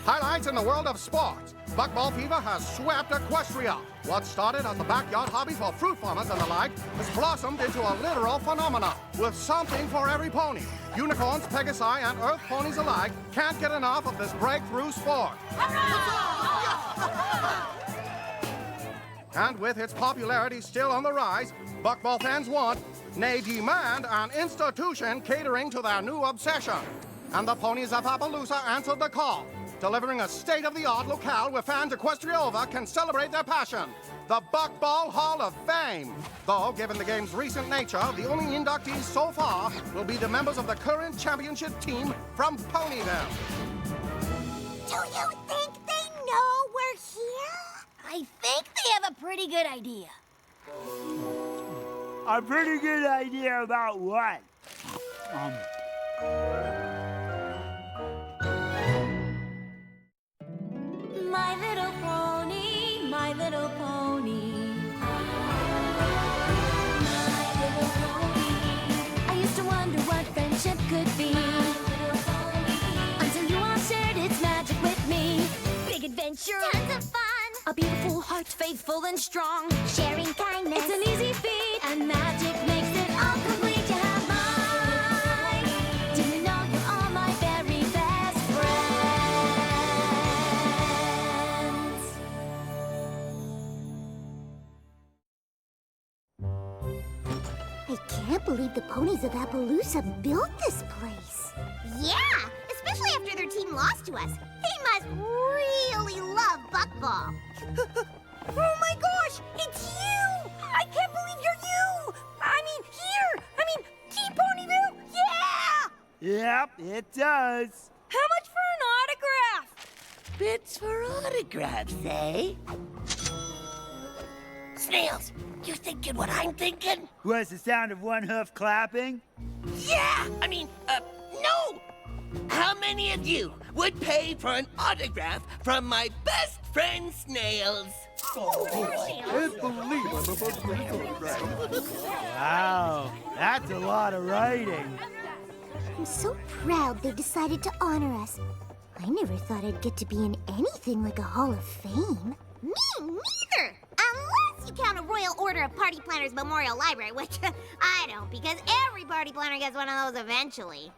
Highlights in the world of sports. Buckball fever has swept Equestria. What started as a backyard hobby for fruit farmers and the like has blossomed into a literal phenomenon with something for every pony. Unicorns, Pegasi, and Earth ponies alike can't get enough of this breakthrough sport. And with its popularity still on the rise, buckball fans want, nay demand, an institution catering to their new obsession. And the ponies of Appaloosa answered the call, delivering a state-of-the-art locale where fans Equestria over can celebrate their passion, the Buckball Hall of Fame. Though, given the game's recent nature, the only inductees so far will be the members of the current championship team from Ponyville. Do you think they know we're here? I think they have a pretty good idea. A pretty good idea about what? My little pony, my little pony. My little pony. I used to wonder what friendship could be. Until you all shared its magic with me. Big adventure. Tons of fun. A beautiful heart, faithful and strong. Sharing kindness. It's an easy feat. And magic makes it all complete. You have mine. Do you know you're all my very best friends? I can't believe the ponies of Appaloosa built this place. Yeah, especially after their team lost to us. They must really love Buckball. Oh my gosh, it's you! I can't believe you're you! I mean, here! I mean, Team Ponyville! Yeah! Yep, it does. How much for an autograph? Bits for autographs, eh? Snails, you thinking what I'm thinking? Was the sound of one hoof clapping? Yeah! No! How many of you would pay for an autograph from my best friend Snails? Wow, that's a lot of writing. I'm so proud they decided to honor us. I never thought I'd get to be in anything like a Hall of Fame. Me neither! Unless you count a Royal Order of Party Planners Memorial Library, which I don't, because every party planner gets one of those eventually.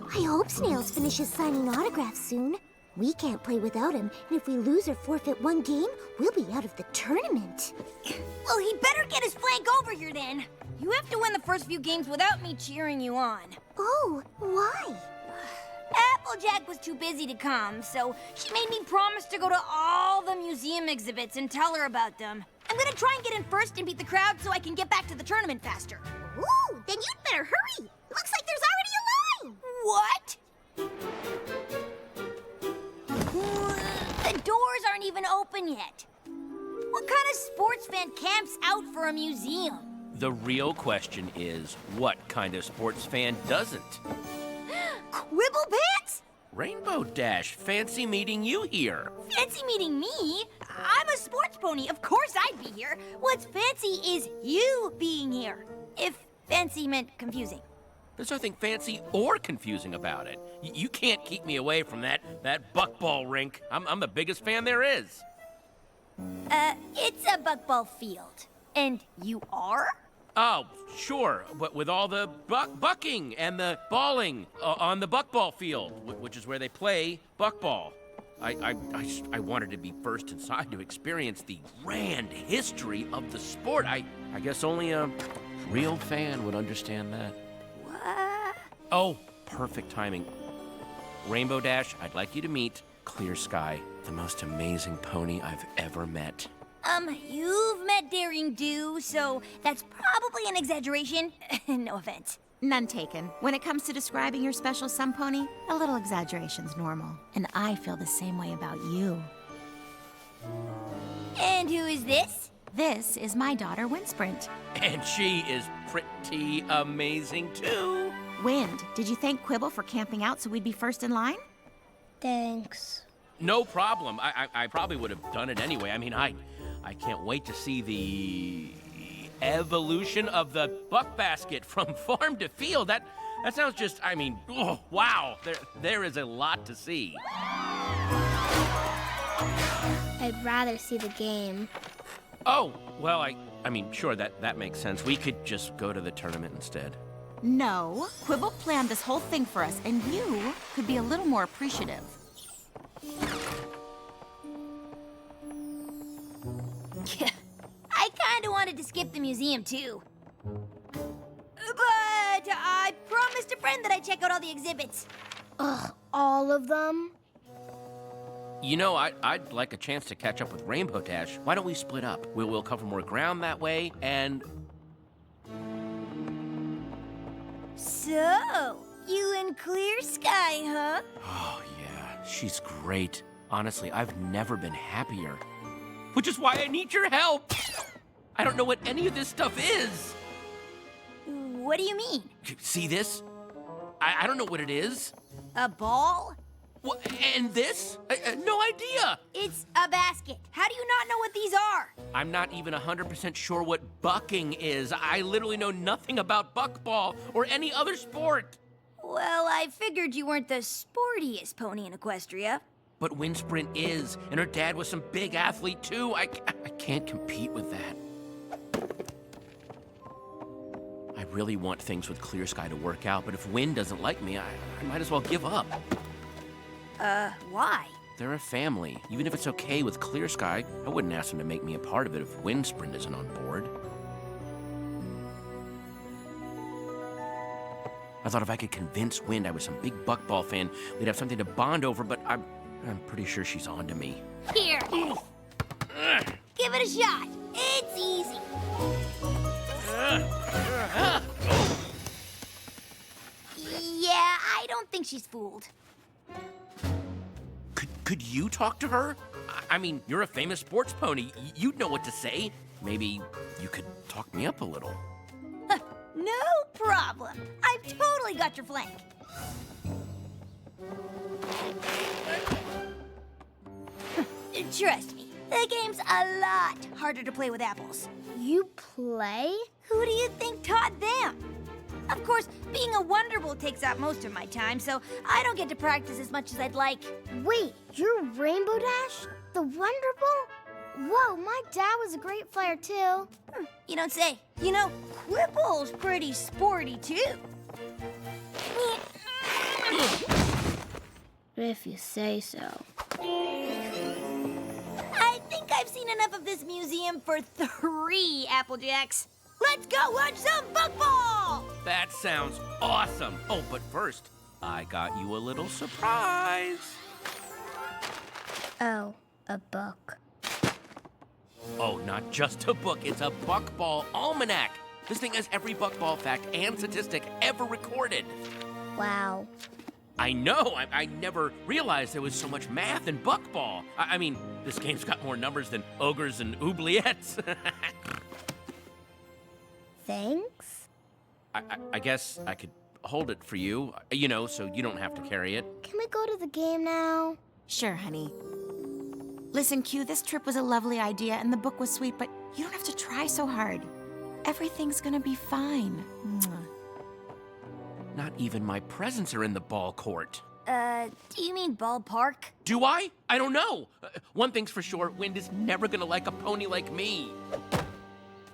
I hope Snails finishes signing autographs soon. We can't play without him, and if we lose or forfeit one game, we'll be out of the tournament. Well, he better get his flank over here then. You have to win the first few games without me cheering you on. Oh, why? Applejack was too busy to come, so she made me promise to go to all the museum exhibits and tell her about them. I'm gonna try and get in first and beat the crowd so I can get back to the tournament faster. Ooh, then you'd better hurry. Looks like there's already a line. What? The doors aren't even open yet. What kind of sports fan camps out for a museum? The real question is, what kind of sports fan doesn't? Quibble Pants? Rainbow Dash, fancy meeting you here. Fancy meeting me? I'm a sports pony. Of course I'd be here. What's fancy is you being here. If fancy meant confusing. There's nothing fancy or confusing about it. You can't keep me away from that buckball rink. I'm the biggest fan there is. It's a buckball field. And you are? Oh, sure, but with all the bucking and the balling on the buckball field, which is where they play buckball. I wanted to be first inside to experience the grand history of the sport. I guess only a real fan would understand that. What? Oh, perfect timing. Rainbow Dash, I'd like you to meet Clear Sky, the most amazing pony I've ever met. You've met Daring Do, so that's probably an exaggeration. No offense. None taken. When it comes to describing your special sun pony, a little exaggeration's normal. And I feel the same way about you. And who is this? This is my daughter, Windsprint. And she is pretty amazing, too. Wind, did you thank Quibble for camping out so we'd be first in line? Thanks. No problem. I probably would have done it anyway. I mean, I can't wait to see the evolution of the buck basket from farm to field. That sounds just, I mean, oh, wow. There is a lot to see. I'd rather see the game. Oh, well, I mean, sure, that makes sense. We could just go to the tournament instead. No, Quibble planned this whole thing for us, and you could be a little more appreciative. I kinda wanted to skip the museum, too. But I promised a friend that I'd check out all the exhibits. Ugh, all of them? You know, I'd like a chance to catch up with Rainbow Dash. Why don't we split up? We'll cover more ground that way, and... So, you and Clear Sky, huh? Oh, yeah, she's great. Honestly, I've never been happier. Which is why I need your help! I don't know what any of this stuff is! What do you mean? See this? I don't know what it is. A ball? What, and this? No idea! It's a basket. How do you not know what these are? I'm not even 100% sure what bucking is. I literally know nothing about buckball or any other sport. Well, I figured you weren't the sportiest pony in Equestria. But Wind Sprint is, and her dad was some big athlete too. I can't compete with that. I really want things with Clear Sky to work out, but if Wind doesn't like me, I might as well give up. Why? They're a family. Even if it's okay with Clear Sky, I wouldn't ask them to make me a part of it if Wind Sprint isn't on board. I thought if I could convince Wind I was some big buckball fan, we'd have something to bond over, but I'm pretty sure she's on to me. Here. Give it a shot. It's easy. Yeah, I don't think she's fooled. Could you talk to her? I mean, you're a famous sports pony. You'd know what to say. Maybe you could talk me up a little. No problem. I've totally got your flank. Trust me, the game's a lot harder to play with apples. You play? Who do you think taught them? Of course, being a Wonderbolt takes up most of my time, so I don't get to practice as much as I'd like. Wait, you're Rainbow Dash? The Wonderbolt? Whoa, my dad was a great flyer too. You don't say. You know, Quibble's pretty sporty too. If you say so. I think I've seen enough of this museum for 3 Applejacks. Let's go watch some buckball! That sounds awesome. Oh, but first, I got you a little surprise. Oh, a book. Oh, not just a book, it's a buckball almanac. This thing has every buckball fact and statistic ever recorded. Wow. I know, I never realized there was so much math in buckball. I mean, this game's got more numbers than ogres and oubliettes. Thanks. I guess I could hold it for you, you know, so you don't have to carry it. Can we go to the game now? Sure, honey. Listen, Q, this trip was a lovely idea and the book was sweet, but you don't have to try so hard. Everything's gonna be fine. Mwah. Not even my presents are in the ball court. Do you mean ballpark? Do I? I don't know. One thing's for sure, Wind is never gonna like a pony like me.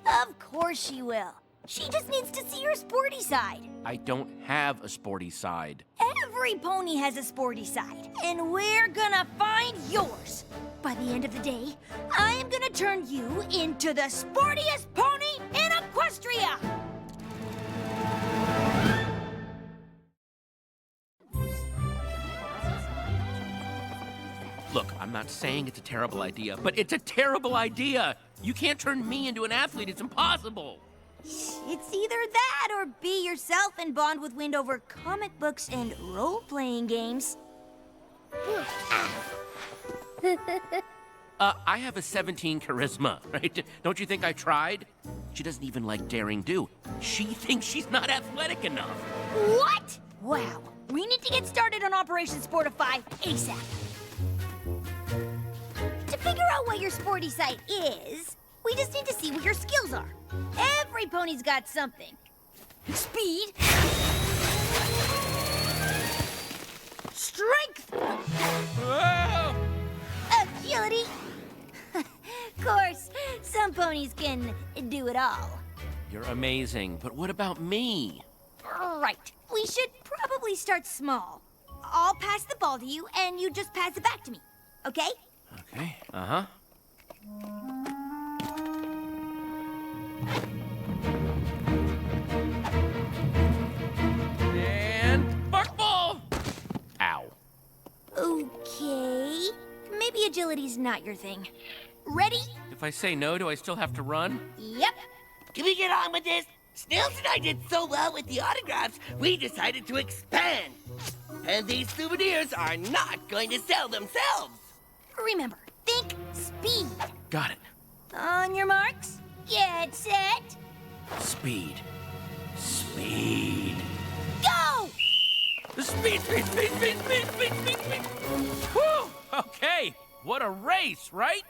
Of course she will. She just needs to see her sporty side. I don't have a sporty side. Every pony has a sporty side, and we're gonna find yours. By the end of the day, I am gonna turn you into the sportiest pony in Equestria! Look, I'm not saying it's a terrible idea, but it's a terrible idea. You can't turn me into an athlete. It's impossible. It's either that or be yourself and bond with Wind over comic books and role-playing games. I have a 17 charisma, right? Don't you think I tried? She doesn't even like daring do. She thinks she's not athletic enough. What? Wow, We need to get started on Operation Sportify ASAP. To figure out what your sporty side is, we just need to see what your skills are. Every pony's got something. Speed. Strength. Whoa! Agility. Of course, some ponies can do it all. You're amazing, but what about me? Right. We should probably start small. I'll pass the ball to you, and you just pass it back to me. Okay? Okay, uh-huh. And buckball! Ow. Okay. Maybe agility's not your thing. Ready? If I say no, do I still have to run? Yep. Can we get on with this? Snails and I did so well with the autographs, we decided to expand. And these souvenirs are not going to sell themselves. Remember, think speed. Got it. On your marks, get set, Speed. Speed. go! Speed, speed, speed, speed, speed, speed, speed, speed. Whew! Okay, what a race, right?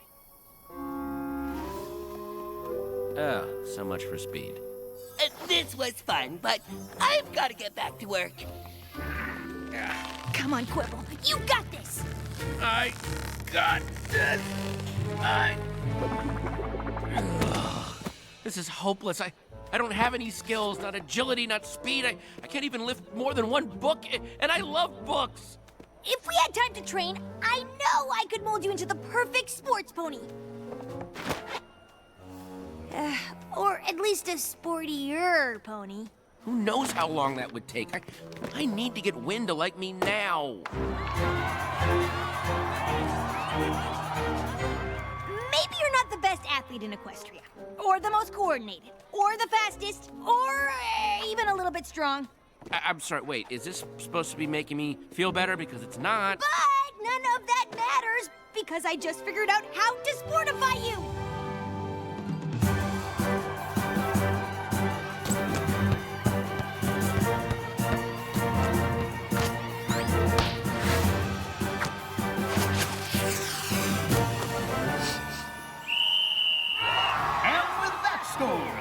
Oh, so much for speed. This was fun, but I've got to get back to work. Come on, Quibble. You got this! I got this. This is hopeless. I don't have any skills, not agility, not speed. I can't even lift more than one book, and I love books. If we had time to train, I know I could mold you into the perfect sports pony. Or at least a sportier pony. Who knows how long that would take? I need to get Wynn to like me now. Maybe you're not the best athlete in Equestria, or the most coordinated, or the fastest, or even a little bit strong. I'm sorry, wait, is this supposed to be making me feel better? Because it's not. But none of that matters, because I just figured out how to sportify you.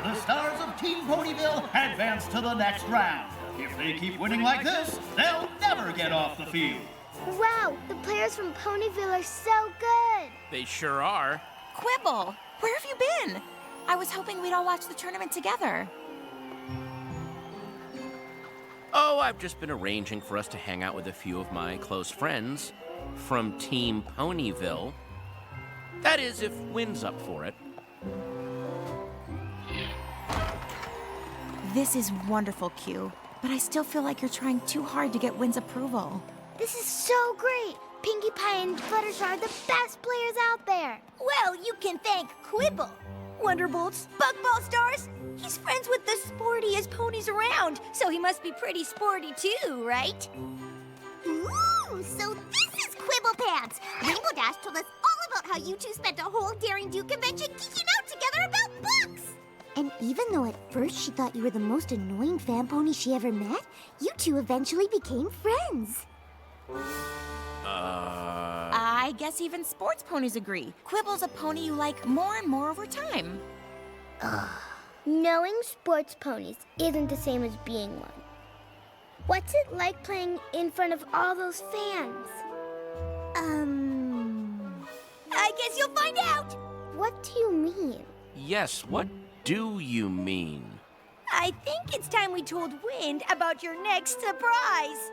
The stars of Team Ponyville advance to the next round. If they keep winning like this, they'll never get off the field. Wow, the players from Ponyville are so good. They sure are. Quibble, where have you been? I was hoping we'd all watch the tournament together. Oh, I've just been arranging for us to hang out with a few of my close friends from Team Ponyville. That is, if Wynn's up for it. This is wonderful, Q, but I still feel like you're trying too hard to get Wynn's approval. This is so great. Pinkie Pie and Fluttershy are the best players out there. Well, you can thank Quibble. Wonderbolts, Buckball Stars. He's friends with the sportiest ponies around, so he must be pretty sporty too, right? Ooh, so this is Quibble Pants. Rainbow Dash told us all about how you two spent a whole Daring Do convention geeking out together about books. And even though at first she thought you were the most annoying fan pony she ever met, you two eventually became friends. I guess even sports ponies agree. Quibble's a pony you like more and more over time. Knowing sports ponies isn't the same as being one. What's it like playing in front of all those fans? I guess you'll find out. What do you mean? Yes, what do you mean? I think it's time we told Wind about your next surprise.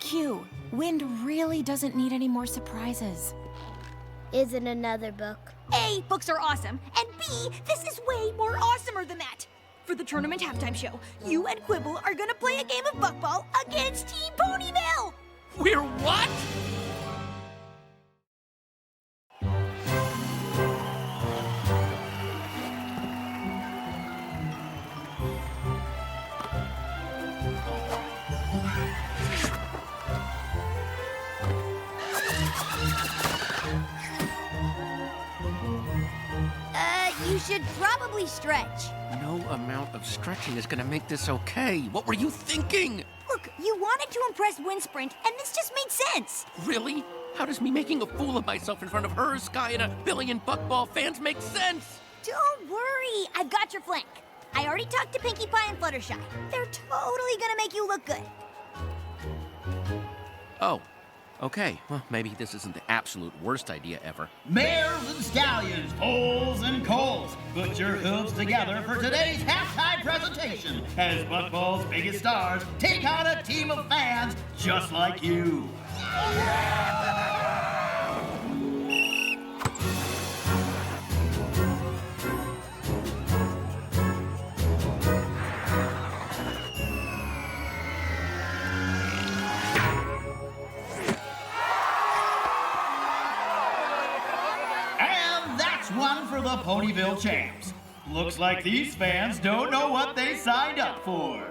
Q, Wind really doesn't need any more surprises. Is it another book? A, books are awesome, and B, this is way more awesomer than that. For the tournament halftime show, you and Quibble are gonna play a game of buckball against Team Ponyville. We're what? You should probably stretch. No amount of stretching is gonna make this okay. What were you thinking? Look, You wanted to impress Windsprint, and this just made sense. Really? How does me making a fool of myself in front of her, Sky, and a billion Buckball fans make sense? Don't worry, I've got your flank. I already talked to Pinkie Pie and Fluttershy. They're totally gonna make you look good. Oh, okay. Well, maybe this isn't the absolute worst idea ever. Mares and stallions, foals and colts, put your hooves together for today's halftime presentation as Buckball's biggest stars take on a team of fans just like you. One for the Ponyville champs. Looks like these fans don't know what they signed up for.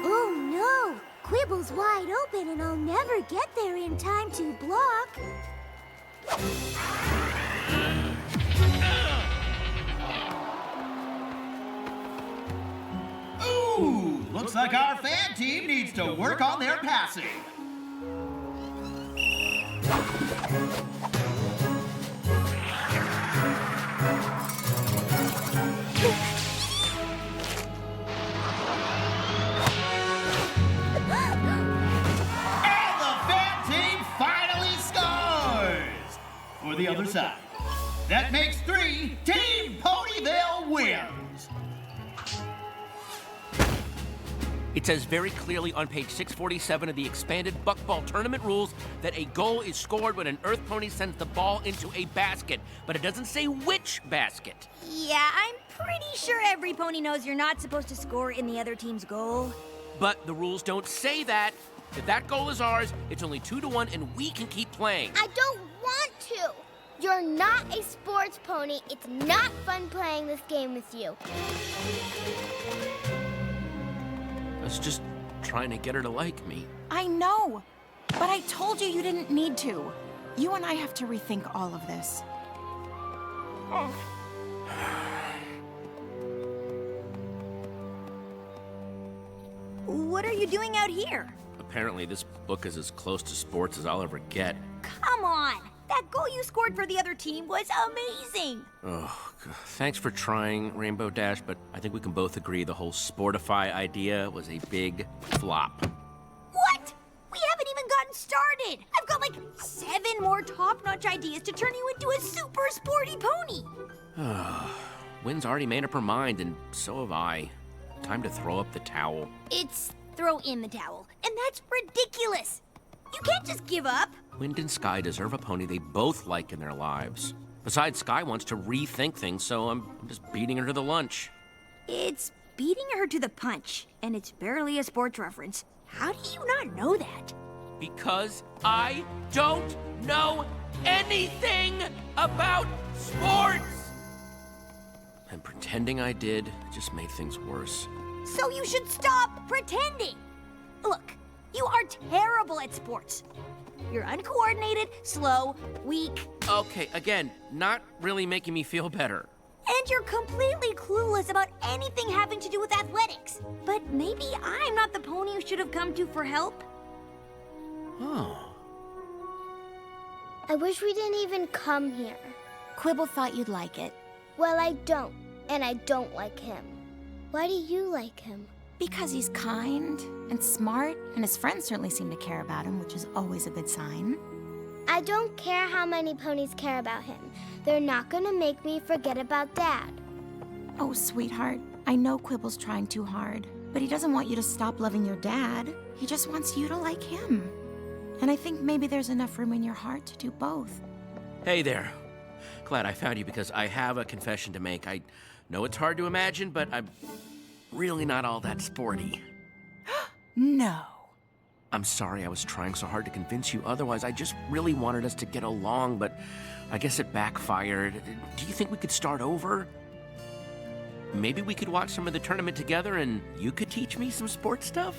Oh no! Quibble's wide open and I'll never get there in time to block. Ooh, looks like our fan team needs to work on their passing. And the fan team finally scores! For the other side. That makes 3. Team Ponyville wins! It says very clearly on page 647 of the expanded Buckball tournament rules that a goal is scored when an Earth Pony sends the ball into a basket, but it doesn't say which basket. Yeah, I'm pretty sure every pony knows you're not supposed to score in the other team's goal. But the rules don't say that. If that goal is ours, it's only 2-1 and we can keep playing. I don't want to. You're not a sports pony. It's not fun playing this game with you. I was just trying to get her to like me. I know, but I told you didn't need to. You and I have to rethink all of this. What are you doing out here? Apparently this book is as close to sports as I'll ever get. Come on! That goal you scored for the other team was amazing! Oh, God. Thanks for trying, Rainbow Dash, but I think we can both agree the whole Sportify idea was a big flop. What? We haven't even gotten started! I've got like 7 more top-notch ideas to turn you into a super sporty pony! Wynn's already made up her mind, and so have I. Time to throw up the towel. It's throw in the towel, and that's ridiculous! You can't just give up! Wind and Sky deserve a pony they both like in their lives. Besides, Sky wants to rethink things, so I'm just beating her to the lunch. It's beating her to the punch, and it's barely a sports reference. How do you not know that? Because I don't know anything about sports! And pretending I did just made things worse. So you should stop pretending! Look, you are terrible at sports. You're uncoordinated, slow, weak, Okay, again, not really making me feel better. and you're completely clueless about anything having to do with athletics. But maybe I'm not the pony you should have come to for help. Oh. I wish we didn't even come here. Quibble thought you'd like it. Well, I don't, and I don't like him. Why do you like him? Because he's kind and smart, and his friends certainly seem to care about him, which is always a good sign. I don't care how many ponies care about him. They're not gonna make me forget about Dad. Oh, sweetheart, I know Quibble's trying too hard, but he doesn't want you to stop loving your dad. He just wants you to like him. And I think maybe there's enough room in your heart to do both. Hey there. Glad I found you because I have a confession to make. I know it's hard to imagine, but I'm really not all that sporty. No. I'm sorry I was trying so hard to convince you otherwise. I just really wanted us to get along, but I guess it backfired. Do you think we could start over? Maybe we could watch some of the tournament together and you could teach me some sports stuff?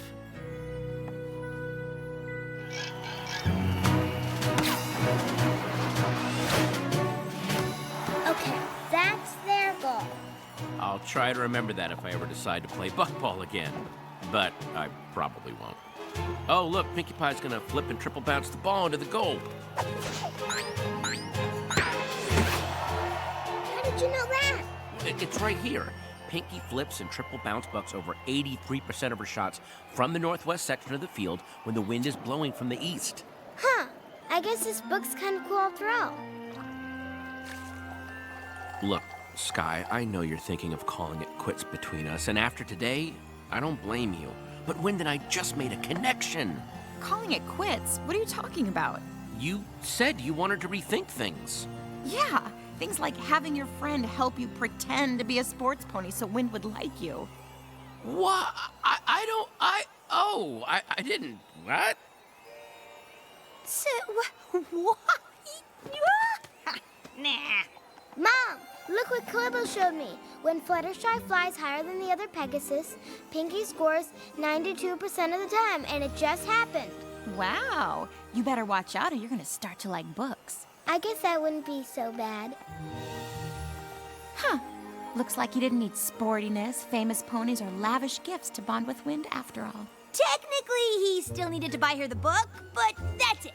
I'll try to remember that if I ever decide to play buckball again. But I probably won't. Oh, look, Pinkie Pie's gonna flip and triple bounce the ball into the goal. How did you know that? It's right here. Pinkie flips and triple bounce bucks over 83% of her shots from the northwest section of the field when the wind is blowing from the east. Huh. I guess this book's kind of cool after all. Look, Sky, I know you're thinking of calling it quits between us, and after today, I don't blame you. But Wind and I just made a connection. Calling it quits? What are you talking about? You said you wanted to rethink things. Yeah, things like having your friend help you pretend to be a sports pony so Wind would like you. What? I didn't. What? So, what? Nah. Mom, look what Quibble showed me. When Fluttershy flies higher than the other Pegasus, Pinkie scores 92% of the time, and it just happened. Wow, you better watch out or you're gonna start to like books. I guess that wouldn't be so bad. Huh, looks like you didn't need sportiness, famous ponies, or lavish gifts to bond with Wind after all. Technically, he still needed to buy her the book, but that's it.